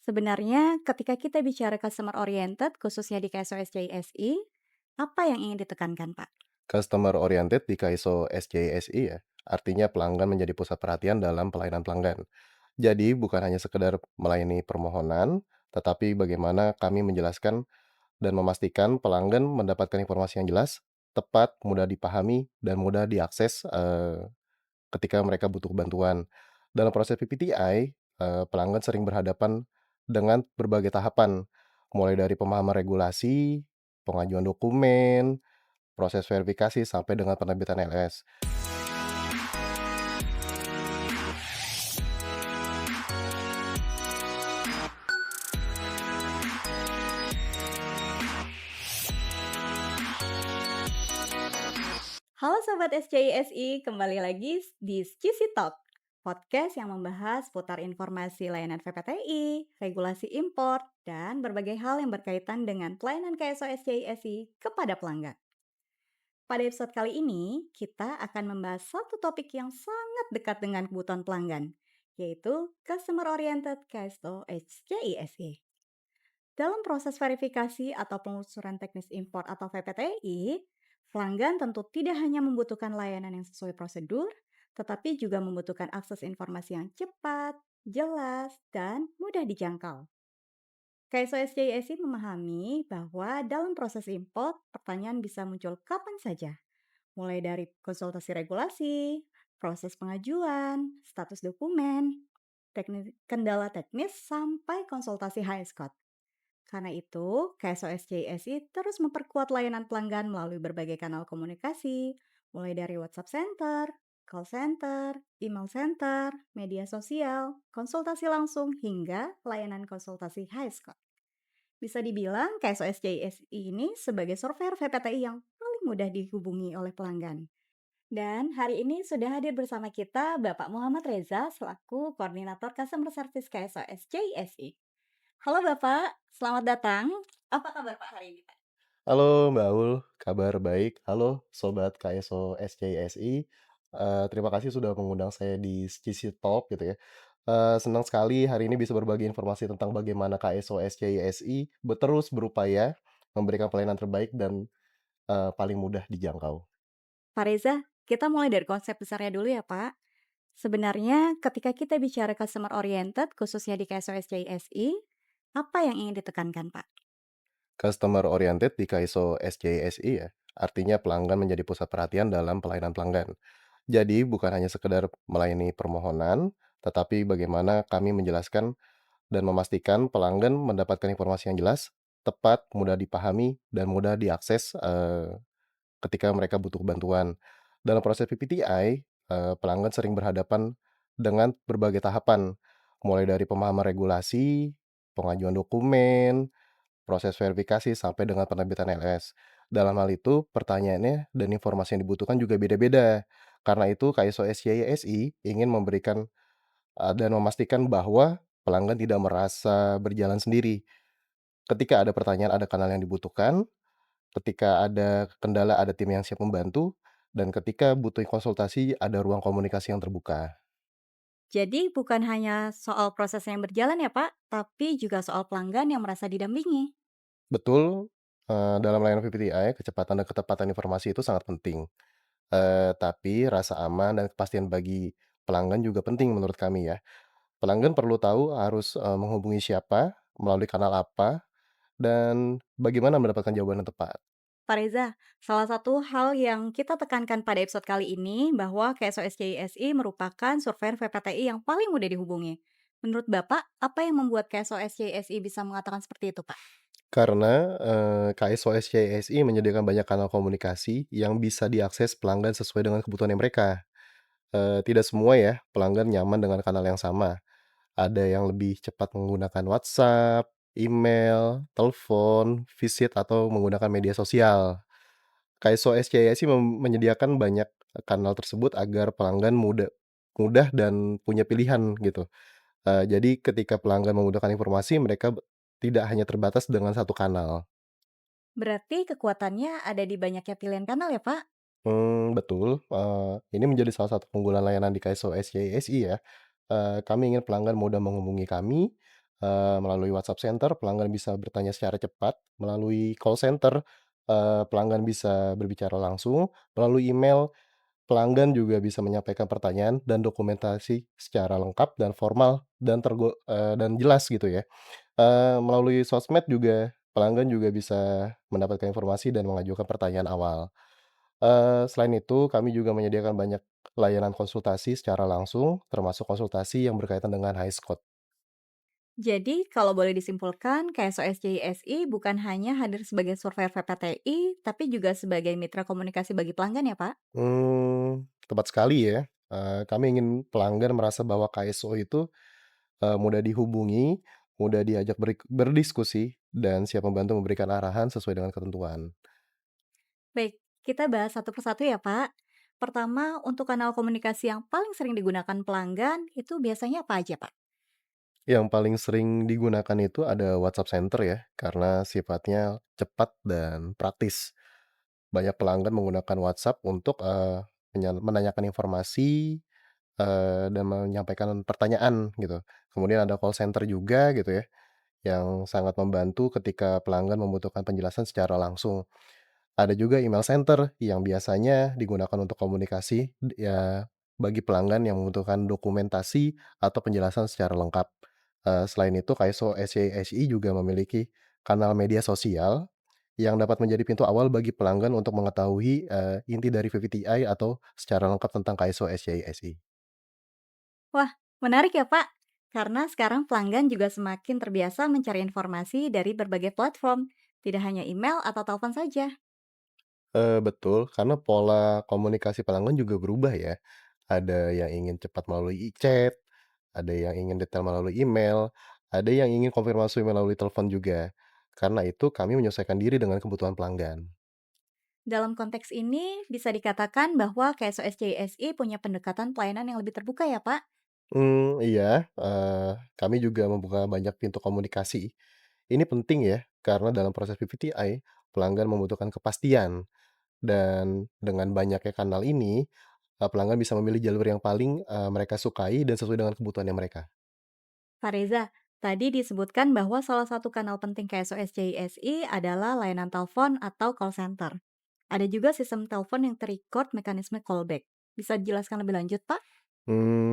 Sebenarnya ketika kita bicara customer oriented khususnya di KSO SCISI, apa yang ingin ditekankan, Pak? Customer oriented di KISO SJSI ya, artinya pelanggan menjadi pusat perhatian dalam pelayanan pelanggan. Jadi bukan hanya sekedar melayani permohonan, tetapi bagaimana kami menjelaskan dan memastikan pelanggan mendapatkan informasi yang jelas, tepat, mudah dipahami, dan mudah diakses ketika mereka butuh bantuan. Dalam proses PPTI, pelanggan sering berhadapan dengan berbagai tahapan, mulai dari pemahaman regulasi, pengajuan dokumen, proses verifikasi sampai dengan penerbitan LS. Halo Sobat SCISI, kembali lagi di Skisi Talk, podcast yang membahas putar informasi layanan VPTI, regulasi impor, dan berbagai hal yang berkaitan dengan pelayanan KSO SCISI kepada pelanggan. Pada episode kali ini, kita akan membahas satu topik yang sangat dekat dengan kebutuhan pelanggan, yaitu Customer Oriented KSO SCISI. Dalam proses verifikasi atau pengusuran teknis impor atau VPTI, pelanggan tentu tidak hanya membutuhkan layanan yang sesuai prosedur, tetapi juga membutuhkan akses informasi yang cepat, jelas, dan mudah dijangkau. KSOSJSI memahami bahwa dalam proses impor, pertanyaan bisa muncul kapan saja, mulai dari konsultasi regulasi, proses pengajuan, status dokumen, kendala teknis, sampai konsultasi HSCOT. Karena itu, KSOSJSI terus memperkuat layanan pelanggan melalui berbagai kanal komunikasi, mulai dari WhatsApp Center, call center, email center, media sosial, konsultasi langsung, hingga layanan konsultasi HighScore. Bisa dibilang KSOSJSI ini sebagai surveyor VPTI yang paling mudah dihubungi oleh pelanggan. Dan hari ini sudah hadir bersama kita Bapak Muhammad Reza selaku Koordinator Customer Service KSOSJSI. Halo Bapak, selamat datang. Apa kabar Pak hari ini, Pak? Halo Mbak Aul, kabar baik. Halo Sobat KSO SJSI, terima kasih sudah mengundang saya di CC Talk gitu ya. Senang sekali hari ini bisa berbagi informasi tentang bagaimana KSO SJSI terus berupaya memberikan pelayanan terbaik dan, paling mudah dijangkau. Pak Reza, kita mulai dari konsep besarnya dulu ya Pak. Sebenarnya ketika kita bicara customer oriented khususnya di KSOSJSI, apa yang ingin ditekankan Pak? Customer oriented di KISO SJSI ya, artinya pelanggan menjadi pusat perhatian dalam pelayanan pelanggan. Jadi bukan hanya sekedar melayani permohonan, tetapi bagaimana kami menjelaskan dan memastikan pelanggan mendapatkan informasi yang jelas, tepat, mudah dipahami, dan mudah diakses ketika mereka butuh bantuan. Dalam proses PPTI, pelanggan sering berhadapan dengan berbagai tahapan, mulai dari pemahaman regulasi, pengajuan dokumen, proses verifikasi, sampai dengan penerbitan LS. Dalam hal itu, pertanyaannya dan informasi yang dibutuhkan juga beda-beda. Karena itu, KSO SYSI ingin memberikan dan memastikan bahwa pelanggan tidak merasa berjalan sendiri. Ketika ada pertanyaan, ada kanal yang dibutuhkan, ketika ada kendala, ada tim yang siap membantu, dan ketika butuh konsultasi, ada ruang komunikasi yang terbuka. Jadi bukan hanya soal proses yang berjalan ya Pak, tapi juga soal pelanggan yang merasa didampingi. Betul, dalam layanan PPTI, kecepatan dan ketepatan informasi itu sangat penting. Tapi rasa aman dan kepastian bagi pelanggan juga penting menurut kami ya. Pelanggan perlu tahu harus, menghubungi siapa, melalui kanal apa, dan bagaimana mendapatkan jawaban yang tepat. Pak Reza, salah satu hal yang kita tekankan pada episode kali ini bahwa KSOSJSI merupakan surveyor VPTI yang paling mudah dihubungi. Menurut Bapak, apa yang membuat KSOSJSI bisa mengatakan seperti itu, Pak? Karena, KSOS CISI menyediakan banyak kanal komunikasi yang bisa diakses pelanggan sesuai dengan kebutuhannya mereka. Tidak semua ya pelanggan nyaman dengan kanal yang sama. Ada yang lebih cepat menggunakan WhatsApp, email, telepon, visit, atau menggunakan media sosial. KSOS CISI menyediakan banyak kanal tersebut agar pelanggan mudah mudah dan punya pilihan gitu. Jadi ketika pelanggan membutuhkan informasi, mereka tidak hanya terbatas dengan satu kanal. Berarti kekuatannya ada di banyaknya pilihan kanal ya, Pak? Betul, ini menjadi salah satu keunggulan layanan di KSO SJSI ya. Kami ingin pelanggan mudah menghubungi kami, Melalui WhatsApp Center, pelanggan bisa bertanya secara cepat, melalui call center, pelanggan bisa berbicara langsung, melalui email, pelanggan juga bisa menyampaikan pertanyaan dan dokumentasi secara lengkap dan formal dan jelas gitu ya. Melalui sosmed juga, pelanggan juga bisa mendapatkan informasi dan mengajukan pertanyaan awal. Selain itu, kami juga menyediakan banyak layanan konsultasi secara langsung, termasuk konsultasi yang berkaitan dengan high Scott. Jadi, kalau boleh disimpulkan, KSOS JISI bukan hanya hadir sebagai surveyor VPTI, tapi juga sebagai mitra komunikasi bagi pelanggan ya, Pak? Tepat sekali ya. Kami ingin pelanggan merasa bahwa KSO itu, mudah dihubungi, mudah diajak berdiskusi, dan siap membantu memberikan arahan sesuai dengan ketentuan. Baik, kita bahas satu persatu ya, Pak. Pertama, untuk kanal komunikasi yang paling sering digunakan pelanggan, itu biasanya apa aja, Pak? Yang paling sering digunakan itu ada WhatsApp Center ya, karena sifatnya cepat dan praktis. Banyak pelanggan menggunakan WhatsApp untuk, menanyakan informasi, dan menyampaikan pertanyaan gitu. Kemudian ada call center juga gitu ya, yang sangat membantu ketika pelanggan membutuhkan penjelasan secara langsung. Ada juga email center yang biasanya digunakan untuk komunikasi, ya bagi pelanggan yang membutuhkan dokumentasi atau penjelasan secara lengkap. Selain itu KSO SCSI juga memiliki kanal media sosial yang dapat menjadi pintu awal bagi pelanggan untuk mengetahui, inti dari VVTI atau secara lengkap tentang KSO SCSI. Wah, menarik ya, Pak. Karena sekarang pelanggan juga semakin terbiasa mencari informasi dari berbagai platform, tidak hanya email atau telepon saja. Betul, karena pola komunikasi pelanggan juga berubah ya. Ada yang ingin cepat melalui chat, ada yang ingin detail melalui email, ada yang ingin konfirmasi melalui telepon juga. Karena itu kami menyesuaikan diri dengan kebutuhan pelanggan. Dalam konteks ini, bisa dikatakan bahwa KSOS JSI punya pendekatan pelayanan yang lebih terbuka ya, Pak? Iya, kami juga membuka banyak pintu komunikasi. Ini penting ya, karena dalam proses PVTI, pelanggan membutuhkan kepastian dan dengan banyaknya kanal ini, pelanggan bisa memilih jalur yang paling, mereka sukai dan sesuai dengan kebutuhannya mereka. Pak Reza, tadi disebutkan bahwa salah satu kanal penting KSOS JSI adalah layanan telepon atau call center. Ada juga sistem telepon yang terrecord mekanisme callback. Bisa dijelaskan lebih lanjut, Pak?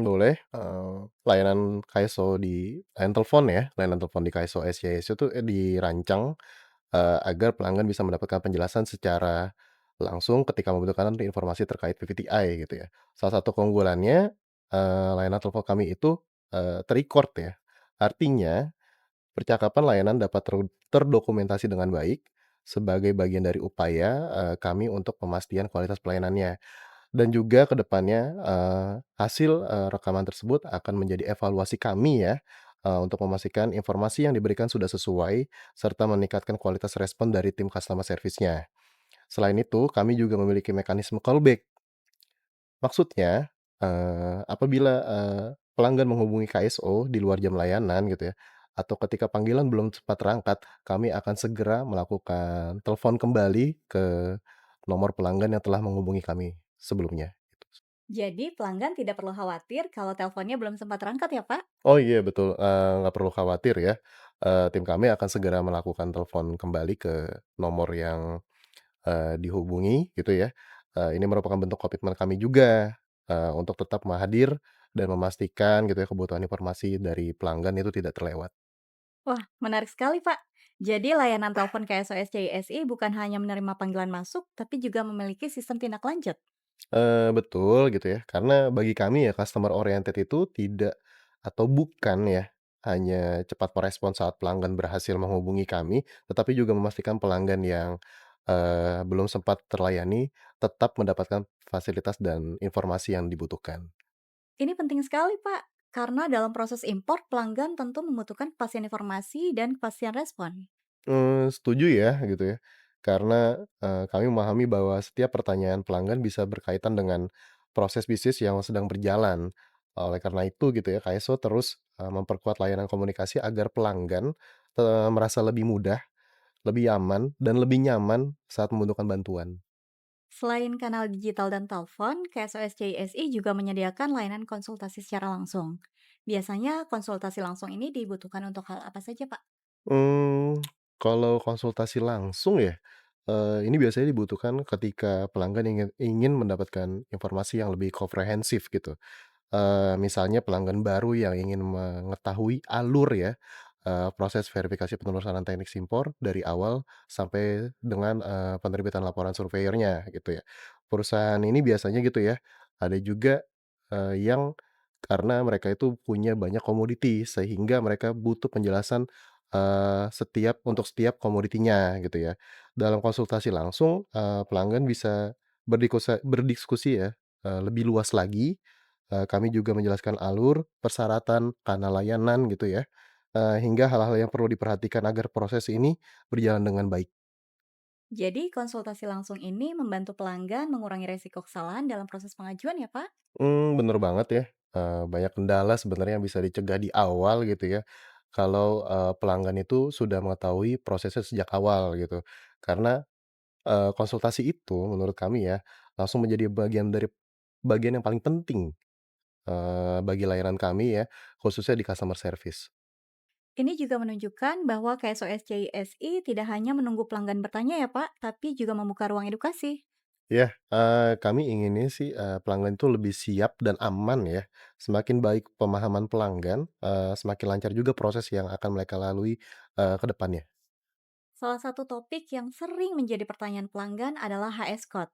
Boleh, layanan KSO di layanan telepon ya, layanan telepon di KSO SCS itu, dirancang, agar pelanggan bisa mendapatkan penjelasan secara langsung ketika membutuhkan informasi terkait PVTI gitu ya. Salah satu keunggulannya, layanan telepon kami itu, ter-record ya. Artinya, percakapan layanan dapat terdokumentasi dengan baik sebagai bagian dari upaya, kami untuk memastikan kualitas pelayanannya. Dan juga ke depannya, hasil, rekaman tersebut akan menjadi evaluasi kami ya, untuk memastikan informasi yang diberikan sudah sesuai, serta meningkatkan kualitas respon dari tim customer service-nya. Selain itu, kami juga memiliki mekanisme callback. Maksudnya, apabila, pelanggan menghubungi KSO di luar jam layanan gitu ya, atau ketika panggilan belum sempat terangkat, kami akan segera melakukan telepon kembali ke nomor pelanggan yang telah menghubungi kami sebelumnya. Jadi pelanggan tidak perlu khawatir kalau teleponnya belum sempat terangkat ya, Pak? Oh iya betul, nggak perlu khawatir ya, tim kami akan segera melakukan telepon kembali ke nomor yang, dihubungi gitu ya. Ini merupakan bentuk komitmen kami juga, untuk tetap hadir dan memastikan gitu ya kebutuhan informasi dari pelanggan itu tidak terlewat. Wah, menarik sekali, Pak. Jadi layanan telepon KSOS JSI bukan hanya menerima panggilan masuk, tapi juga memiliki sistem tindak lanjut. Betul gitu ya, karena bagi kami ya customer oriented itu tidak atau bukan ya, hanya cepat merespon saat pelanggan berhasil menghubungi kami, tetapi juga memastikan pelanggan yang, belum sempat terlayani tetap mendapatkan fasilitas dan informasi yang dibutuhkan. Ini penting sekali, Pak. Karena dalam proses impor, pelanggan tentu membutuhkan kepastian informasi dan kepastian respon. Setuju ya gitu ya, karena, kami memahami bahwa setiap pertanyaan pelanggan bisa berkaitan dengan proses bisnis yang sedang berjalan. Oleh karena itu gitu ya, KSO terus, memperkuat layanan komunikasi agar pelanggan, merasa lebih mudah, lebih aman, dan lebih nyaman saat membutuhkan bantuan. Selain kanal digital dan telepon, KSOS JSI juga menyediakan layanan konsultasi secara langsung. Biasanya konsultasi langsung ini dibutuhkan untuk hal apa saja, Pak? Mmm, Kalau konsultasi langsung ya, ini biasanya dibutuhkan ketika pelanggan ingin ingin mendapatkan informasi yang lebih komprehensif gitu. Misalnya pelanggan baru yang ingin mengetahui alur ya, proses verifikasi penelusuran teknik impor dari awal sampai dengan, penerbitan laporan surveyornya gitu ya. Perusahaan ini biasanya gitu ya, ada juga, yang karena mereka itu punya banyak komoditi sehingga mereka butuh penjelasan, untuk setiap komoditinya gitu ya. Dalam konsultasi langsung, pelanggan bisa berdiskusi ya, lebih luas lagi. Kami juga menjelaskan alur, persyaratan, kanal layanan gitu ya, hingga hal-hal yang perlu diperhatikan agar proses ini berjalan dengan baik. Jadi konsultasi langsung ini membantu pelanggan mengurangi resiko kesalahan dalam proses pengajuan ya, Pak? Bener banget ya, banyak kendala sebenarnya yang bisa dicegah di awal gitu ya, kalau, pelanggan itu sudah mengetahui prosesnya sejak awal gitu. Karena, konsultasi itu menurut kami ya, langsung menjadi bagian yang paling penting, bagi layanan kami ya, khususnya di customer service. Ini juga menunjukkan bahwa KSOS CISI tidak hanya menunggu pelanggan bertanya ya, Pak, tapi juga membuka ruang edukasi. Ya, kami inginnya sih, pelanggan itu lebih siap dan aman ya. Semakin baik pemahaman pelanggan, semakin lancar juga proses yang akan mereka lalui, ke depannya. Salah satu topik yang sering menjadi pertanyaan pelanggan adalah HS Code.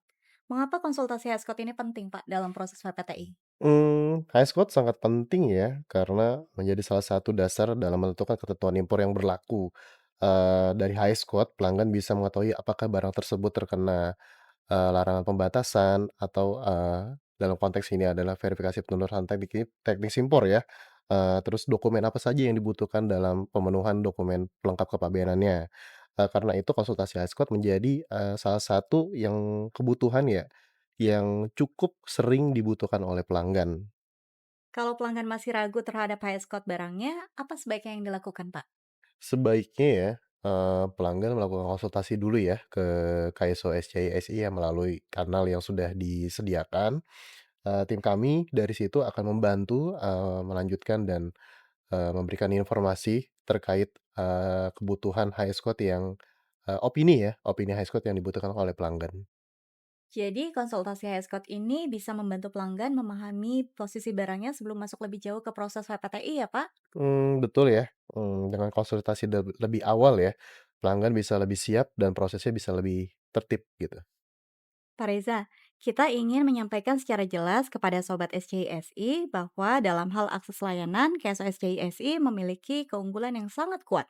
Mengapa konsultasi HS Code ini penting, Pak, dalam proses VPTI? HS code sangat penting ya, karena menjadi salah satu dasar dalam menentukan ketentuan impor yang berlaku. Dari HS code, pelanggan bisa mengetahui apakah barang tersebut terkena larangan pembatasan atau, dalam konteks ini adalah verifikasi penelusuran teknik impor ya, terus dokumen apa saja yang dibutuhkan dalam pemenuhan dokumen pelengkap kepabeanannya. Karena itu konsultasi High Squad menjadi, salah satu yang kebutuhan ya, yang cukup sering dibutuhkan oleh pelanggan. Kalau pelanggan masih ragu terhadap HS Code barangnya, apa sebaiknya yang dilakukan, Pak? Sebaiknya ya, pelanggan melakukan konsultasi dulu ya ke KSO SCI SI yang melalui kanal yang sudah disediakan. Tim kami dari situ akan membantu, melanjutkan dan, memberikan informasi terkait, kebutuhan high code yang, opini high code yang dibutuhkan oleh pelanggan. Jadi, konsultasi HS Code ini bisa membantu pelanggan memahami posisi barangnya sebelum masuk lebih jauh ke proses VPTI ya, Pak? Betul ya, dengan konsultasi lebih awal ya, pelanggan bisa lebih siap dan prosesnya bisa lebih tertib gitu. Pak Reza, kita ingin menyampaikan secara jelas kepada Sobat SCISI bahwa dalam hal akses layanan, KSO SCISI memiliki keunggulan yang sangat kuat.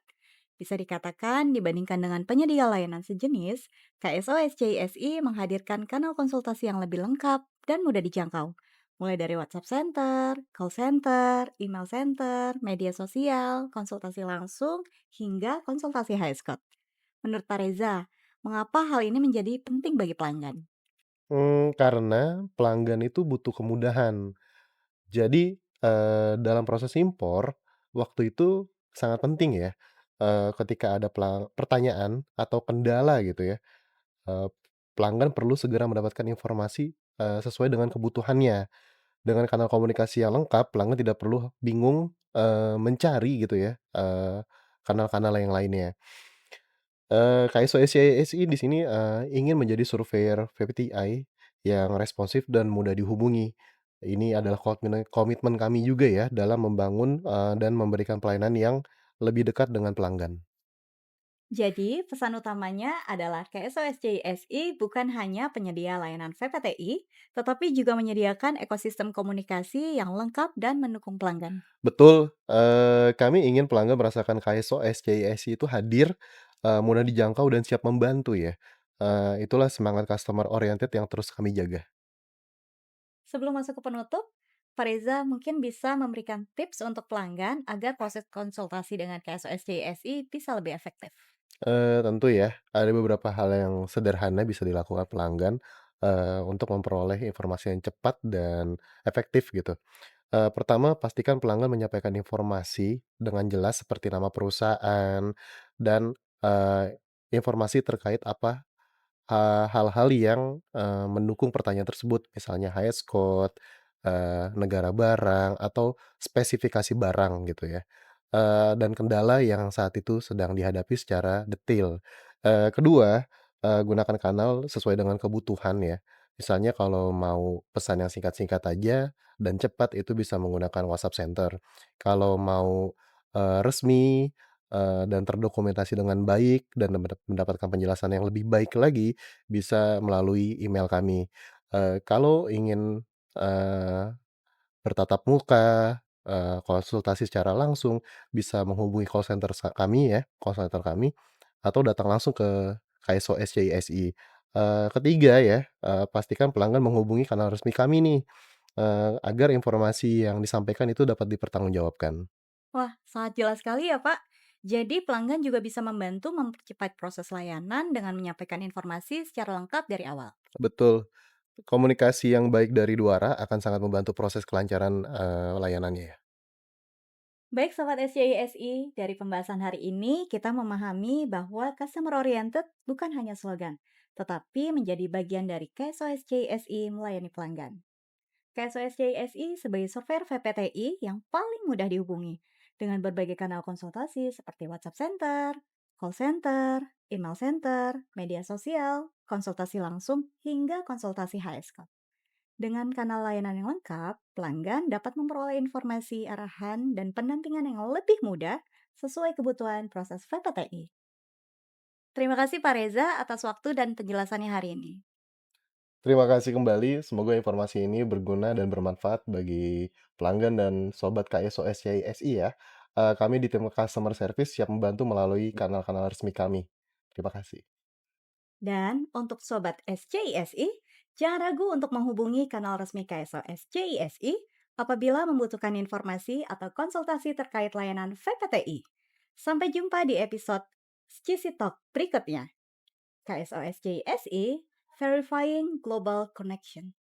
Bisa dikatakan dibandingkan dengan penyedia layanan sejenis, KSO SCISI menghadirkan kanal konsultasi yang lebih lengkap dan mudah dijangkau. Mulai dari WhatsApp Center, call center, email center, media sosial, konsultasi langsung, hingga konsultasi high Scott. Menurut Pak Reza, mengapa hal ini menjadi penting bagi pelanggan? Karena pelanggan itu butuh kemudahan. Jadi, dalam proses impor, waktu itu sangat penting ya, ketika ada pertanyaan atau kendala gitu ya, eee, pelanggan perlu segera mendapatkan informasi, sesuai dengan kebutuhannya. Dengan kanal komunikasi yang lengkap, pelanggan tidak perlu bingung, mencari gitu ya, kanal-kanal yang lainnya. KSOSI di sini, ingin menjadi surveyor VPTI yang responsif dan mudah dihubungi. Ini adalah komitmen kami juga ya dalam membangun, dan memberikan pelayanan yang lebih dekat dengan pelanggan. Jadi, pesan utamanya adalah KSOS JSI bukan hanya penyedia layanan VPTI, tetapi juga menyediakan ekosistem komunikasi yang lengkap dan mendukung pelanggan. Betul, kami ingin pelanggan merasakan KSO SCISI itu hadir, mudah dijangkau dan siap membantu ya. Itulah semangat customer oriented yang terus kami jaga. Sebelum masuk ke penutup, Pak Reza mungkin bisa memberikan tips untuk pelanggan agar proses konsultasi dengan KSOS JSI bisa lebih efektif. Tentu ya, ada beberapa hal yang sederhana bisa dilakukan pelanggan, untuk memperoleh informasi yang cepat dan efektif gitu. Pertama, pastikan pelanggan menyampaikan informasi dengan jelas seperti nama perusahaan dan, informasi terkait hal-hal yang, mendukung pertanyaan tersebut, misalnya HSCOD, negara barang atau spesifikasi barang gitu ya, dan kendala yang saat itu sedang dihadapi secara detail. Kedua, gunakan kanal sesuai dengan kebutuhan ya. Misalnya kalau mau pesan yang singkat-singkat aja dan cepat itu bisa menggunakan WhatsApp Center. Kalau mau, resmi, dan terdokumentasi dengan baik dan mendapatkan penjelasan yang lebih baik lagi, bisa melalui email kami. Kalau ingin, eee, bertatap muka, konsultasi secara langsung, bisa menghubungi call center kami ya, call center kami, atau datang langsung ke KSO SCISI. Ketiga ya, pastikan pelanggan menghubungi kanal resmi kami nih, agar informasi yang disampaikan itu dapat dipertanggungjawabkan. Wah, sangat jelas sekali ya, Pak. Jadi pelanggan juga bisa membantu mempercepat proses layanan dengan menyampaikan informasi secara lengkap dari awal. Betul, komunikasi yang baik dari dua arah akan sangat membantu proses kelancaran, layanannya ya. Baik Sobat SCISI, dari pembahasan hari ini kita memahami bahwa customer oriented bukan hanya slogan, tetapi menjadi bagian dari KSO SCISI melayani pelanggan. KSO SCISI sebagai software VPTI yang paling mudah dihubungi dengan berbagai kanal konsultasi seperti WhatsApp Center, call center, email center, media sosial, konsultasi langsung, hingga konsultasi HSK. Dengan kanal layanan yang lengkap, pelanggan dapat memperoleh informasi, arahan, dan pendampingan yang lebih mudah sesuai kebutuhan proses VPTI. Terima kasih Pak Reza atas waktu dan penjelasannya hari ini. Terima kasih kembali, semoga informasi ini berguna dan bermanfaat bagi pelanggan dan sobat KSO SCISI ya. Kami di tim customer service siap membantu melalui kanal-kanal resmi kami. Terima kasih. Dan untuk Sobat SCISI, jangan ragu untuk menghubungi kanal resmi KSO SCISI apabila membutuhkan informasi atau konsultasi terkait layanan VPTI. Sampai jumpa di episode Skisi Talk berikutnya. KSO SCISI, Verifying Global Connection.